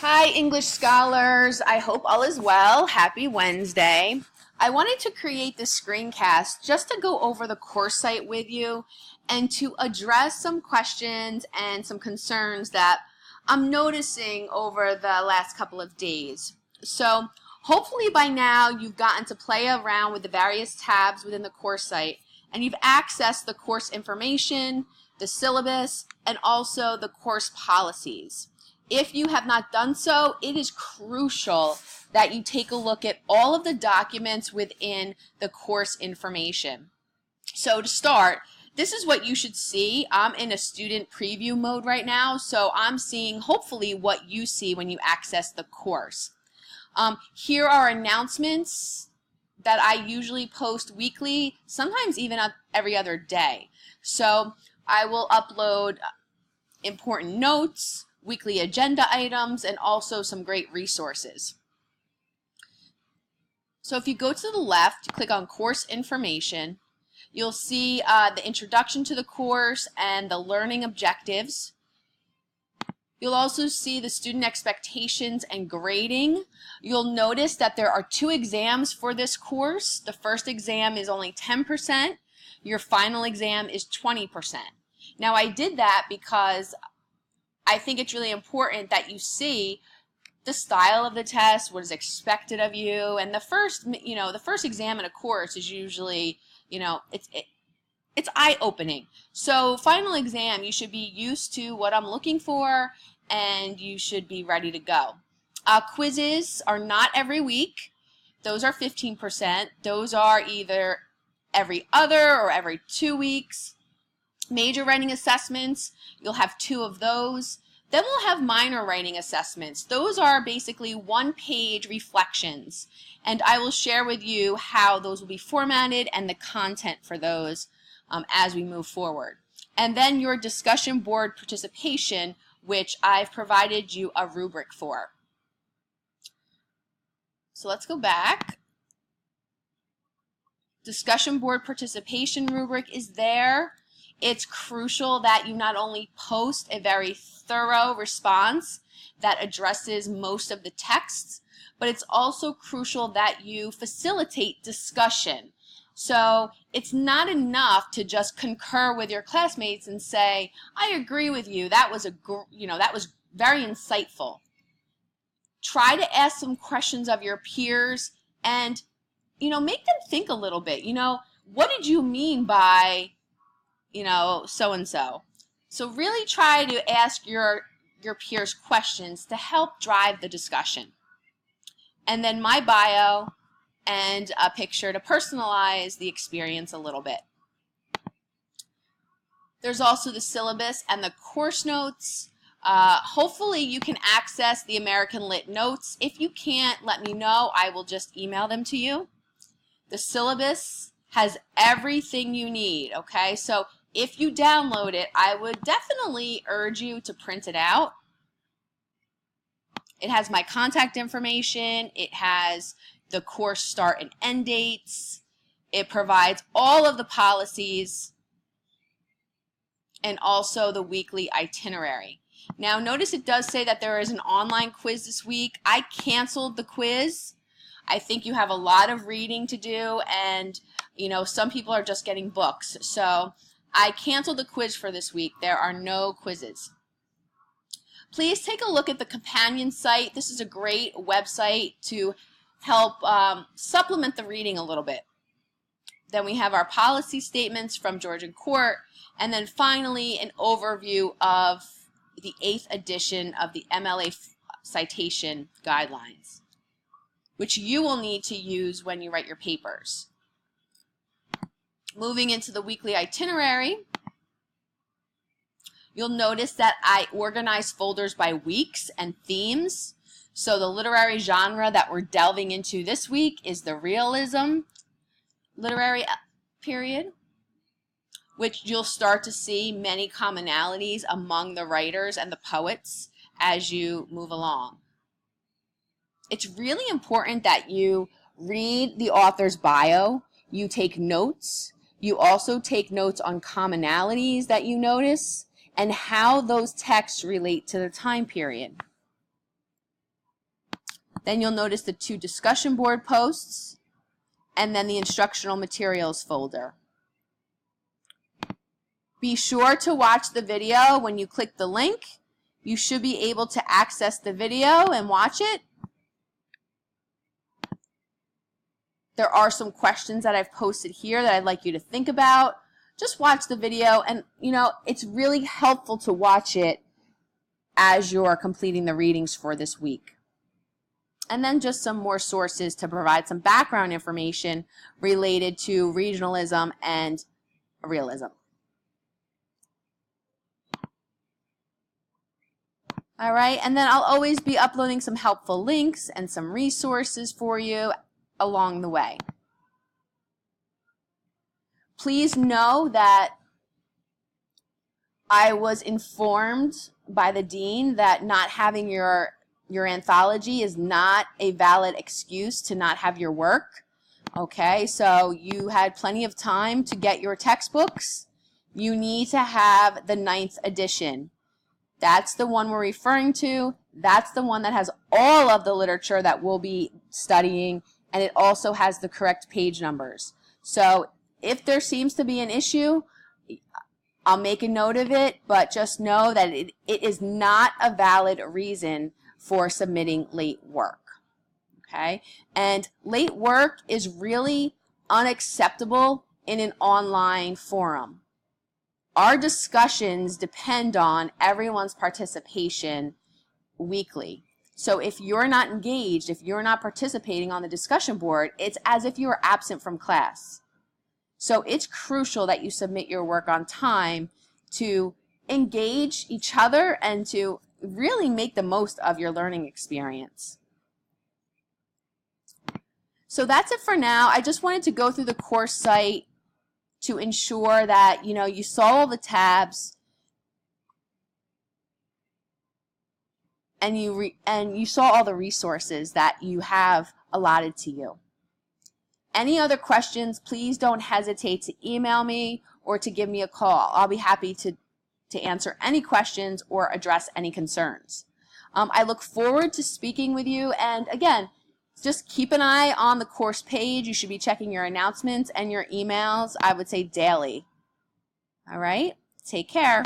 Hi, English scholars. I hope all is well. Happy Wednesday. I wanted to create this screencast just to go over the course site with you and to address some questions and some concerns that I'm noticing over the last couple of days. So hopefully by now you've gotten to play around with the various tabs within the course site and you've accessed the course information, the syllabus, and also the course policies. If you have not done so, it is crucial that you take a look at all of the documents within the course information. So to start, this is what you should see. I'm in a student preview mode right now, so I'm seeing hopefully what you see when you access the course. Here are announcements that I usually post weekly, sometimes even every other day. So I will upload important notes, weekly agenda items, and also some great resources. So if you go to the left, click on course information, you'll see the introduction to the course and the learning objectives. You'll also see the student expectations and grading. You'll notice that there are 2 exams for this course. The first exam is only 10%. Your final exam is 20%. Now I did that because I think it's really important that you see the style of the test, what is expected of you, and the first exam in a course is usually, it's eye-opening. So final exam, you should be used to what I'm looking for, and you should be ready to go. Quizzes are not every week. Those are 15%. Those are either every other or every 2 weeks. Major writing assessments, you'll have 2 of those. Then we'll have minor writing assessments. Those are basically 1-page reflections, and I will share with you how those will be formatted and the content for those as we move forward. And then your discussion board participation, which I've provided you a rubric for. So let's go back. Discussion board participation rubric is there. It's crucial that you not only post a very thorough response that addresses most of the texts, but it's also crucial that you facilitate discussion. So it's not enough to just concur with your classmates and say, "I agree with you. That was that was very insightful." Try to ask some questions of your peers and make them think a little bit. What did you mean by so-and-so. So really try to ask your peers questions to help drive the discussion. And then my bio and a picture to personalize the experience a little bit. There's also the syllabus and the course notes. Hopefully you can access the American Lit notes. If you can't, let me know. I will just email them to you. The syllabus has everything you need, okay? So if you download it, I would definitely urge you to print it out. It has my contact information. It has the course start and end dates. It provides all of the policies and also the weekly itinerary. Now notice it does say that there is an online quiz this week. I canceled the quiz. I think you have a lot of reading to do, and some people are just getting books. So I canceled the quiz for this week. There are no quizzes. Please take a look at the companion site. This is a great website to help supplement the reading a little bit. Then we have our policy statements from Georgian Court, and then finally an overview of the 8th edition of the MLA citation guidelines, which you will need to use when you write your papers. Moving into the weekly itinerary, you'll notice that I organize folders by weeks and themes. So the literary genre that we're delving into this week is the realism literary period, which you'll start to see many commonalities among the writers and the poets as you move along. It's really important that you read the author's bio, you take notes, you also take notes on commonalities that you notice and how those texts relate to the time period. Then you'll notice the 2 discussion board posts, and then the instructional materials folder. Be sure to watch the video when you click the link. You should be able to access the video and watch it. There are some questions that I've posted here that I'd like you to think about. Just watch the video, and it's really helpful to watch it as you're completing the readings for this week. And then just some more sources to provide some background information related to regionalism and realism. All right, and then I'll always be uploading some helpful links and some resources for you along the way. Please know that I was informed by the dean that not having your anthology is not a valid excuse to not have your work. Okay, so you had plenty of time to get your textbooks. You need to have the 9th edition. That's the one we're referring to. That's the one that has all of the literature that we'll be studying, and it also has the correct page numbers. So if there seems to be an issue, I'll make a note of it, but just know that it is not a valid reason for submitting late work. Okay? And late work is really unacceptable in an online forum. Our discussions depend on everyone's participation weekly. So if you're not engaged, if you're not participating on the discussion board, it's as if you were absent from class. So it's crucial that you submit your work on time to engage each other and to really make the most of your learning experience. So that's it for now. I just wanted to go through the course site to ensure that you saw all the tabs and you saw all the resources that you have allotted to you. Any other questions, please don't hesitate to email me or to give me a call. I'll be happy to answer any questions or address any concerns. I look forward to speaking with you, and again, just keep an eye on the course page. You should be checking your announcements and your emails, I would say daily. All right? Take care.